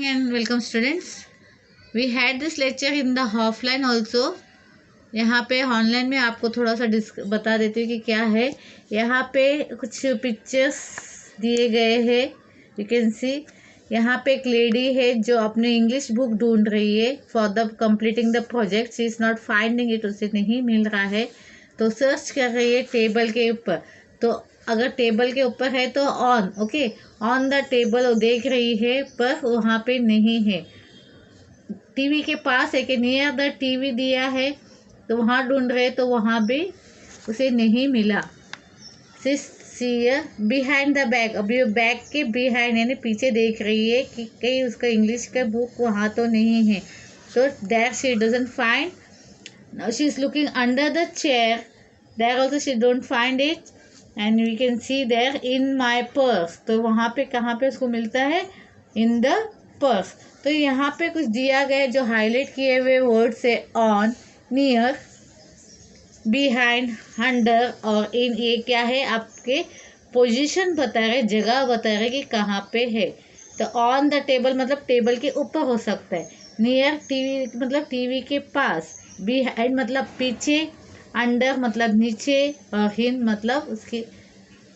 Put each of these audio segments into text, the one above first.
morning and welcome students. We had this lecture in the offline also. यहाँ पे online में आपको थोड़ा सा बता देती हूँ कि क्या है. यहाँ पे कुछ पिक्चर्स दिए गए हैं. यू कैन सी यहाँ पे एक लेडी है जो अपने इंग्लिश बुक ढूंढ रही है for the completing the project. She is not finding it, उसे नहीं मिल रहा है तो सर्च कर रही है टेबल के ऊपर. तो अगर टेबल के ऊपर है तो ऑन ऑन द टेबल वो देख रही है पर वहाँ पे नहीं है. टीवी के पास है कि नियर द टीवी दिया है तो वहाँ ढूंढ रहे तो वहाँ भी उसे नहीं मिला. बिहाइंड द बैग, अभी वो बैग के बिहाइंड यानी पीछे देख रही है कि कहीं उसका इंग्लिश का बुक वहाँ तो नहीं है. तो that she doesn't find. Now she is looking under the chair. There also she don't find it and we can see there in my purse. तो वहाँ पे कहाँ पे उसको मिलता है? In the purse. तो यहाँ पे कुछ दिया गया जो हाईलाइट किए हुए वर्ड से ऑन, नियर, बिहाइंड, अंडर और इन. ये क्या है? आपके पोजीशन बता रहे, जगह बता रहे कि कहाँ पे है. तो ऑन द टेबल मतलब टेबल के ऊपर हो सकता है. नियर टीवी मतलब टीवी के पास. बिहाइंड मतलब पीछे. अंडर मतलब नीचे. और इन मतलब उसके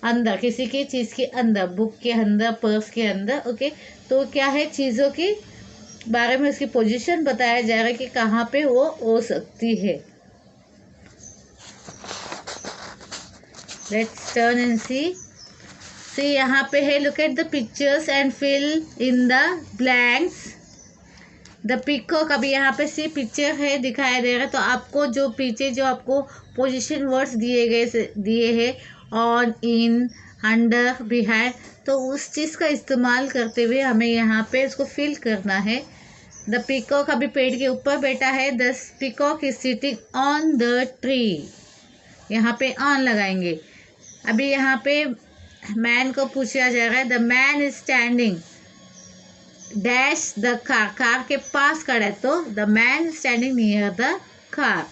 अंदर, किसी की चीज़ के अंदर, बुक के अंदर, पर्स के अंदर. ओके, तो क्या है? चीज़ों के बारे में उसकी पोजीशन बताया जा रहा है कि कहाँ पे वो हो सकती है. Let's turn and see. यहाँ पे है look at the pictures and fill in the blanks. The peacock, अभी यहाँ पे सी पिक्चर है दिखाया दे रहा है तो आपको जो पीछे जो आपको पोजीशन वर्ड्स दिए हैं ऑन, इन, अंडर, बिहाइंड, तो उस चीज़ का इस्तेमाल करते हुए हमें यहाँ पे इसको फिल करना है. द पीकॉक अभी पेड़ के ऊपर बैठा है. The peacock is sitting on the tree. यहाँ पे ऑन लगाएंगे. अभी यहाँ पे मैन को पूछा जा रहा है. The man is standing dash the car. Car के पास खड़ा है तो the man standing near the car.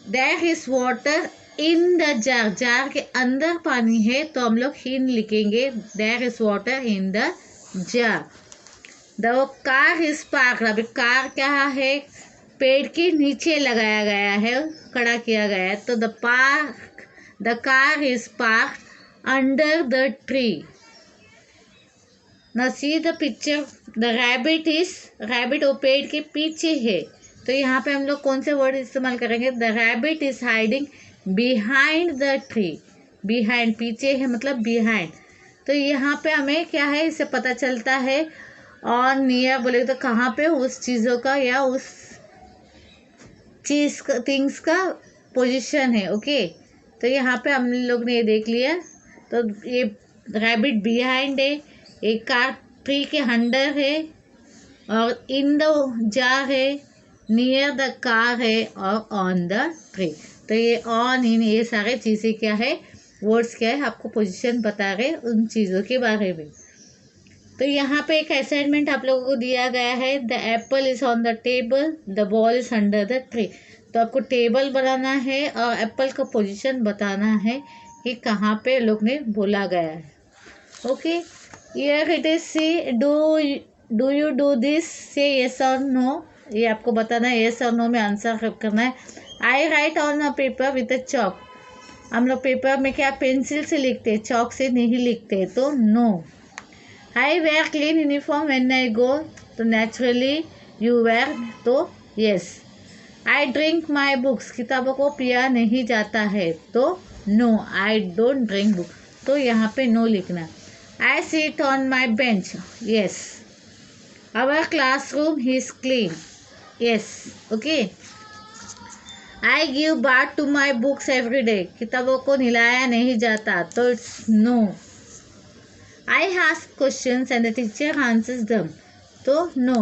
There is water in the jar. Jar के अंदर पानी है तो हम लोग इन लिखेंगे. There is water in the jar. The car is parked. अभी कार क्या है? पेड़ के नीचे लगाया गया है, खड़ा किया गया है. तो the car is parked under the tree. Now see the picture. The rabbit वो पेड़ के पीछे है तो यहाँ पे हम लोग कौन से वर्ड इस्तेमाल करेंगे? The rabbit is hiding behind the tree. Behind पीछे है मतलब behind. तो यहाँ पे हमें क्या है इससे पता चलता है. और नियर बोले तो कहाँ पे उस चीज़ों का या उस चीज़ का, थिंग्स का पोजीशन है. ओके, तो यहाँ पे हम लोग ने ये देख लिया. तो ये रैबिट बिहाइंड है, एक कार ट्री के अंडर है और इन द जार है, नियर द कार है और ऑन द ट्री. तो ये ऑन, इन, ये सारे चीज़ें क्या है? वर्ड्स क्या है? आपको पोजीशन बता रहे उन चीज़ों के बारे में. तो यहाँ पे एक असाइनमेंट आप लोगों को दिया गया है. The Apple is on the table, the ball is under the tree. तो आपको टेबल बनाना है और एप्पल का पोजीशन बताना है कि कहाँ पे लोग ने बोला गया है. Okay, here it is. See do you do this? Say yes और नो. ये आपको बताना है. येस और नो में आंसर करना है. I write on a paper with a chalk. हम लोग पेपर में क्या पेंसिल से लिखते हैं, चॉक से नहीं लिखते, तो no. I wear clean uniform when I go. तो नेचुरली यू वेयर, तो yes. I drink my books. किताबों को पिया नहीं जाता है तो no. I don't drink book, तो यहाँ पे नो लिखना. I sit on my bench. Yes. Our classroom is clean. Yes. Okay. I give bath to my books every day. किताबों को नहलाया नहीं जाता तो it's no. I ask questions and the teacher answers them. तो no.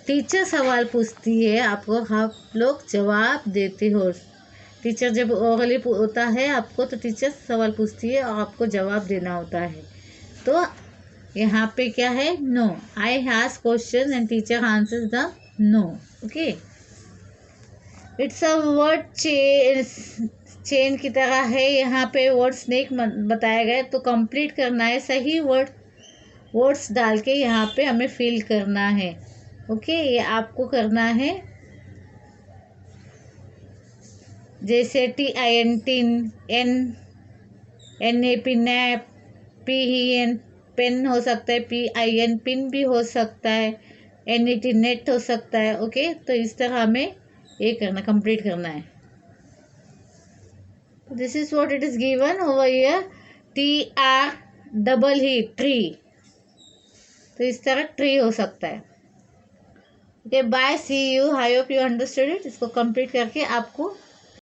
Teacher सवाल पूछती है आपको, आप लोग जवाब देते हो. टीचर जब ओरली होता है आपको तो टीचर सवाल पूछती है और आपको जवाब देना होता है. तो यहाँ पे क्या है? No. I ask question and teacher answers the no. Okay, it's a word chain की तरह है. यहाँ पे वर्ड स्नेक बताया गया तो कंप्लीट करना है. सही वर्ड वर्ड्स डाल के यहाँ पे हमें फिल करना है। ओके, ये आपको करना है। जैसे TIN tin, NAP nap, PEN pen हो सकता है, PIN पिन भी हो सकता है, NET नेट हो सकता है। ओके, तो इस तरह हमें ये करना, कंप्लीट करना है। This is what it is given over here, TR double E tree. तो इस तरह ट्री हो सकता है। Okay, bye, see you, I hope you understood it. इसको कंप्लीट करके आपको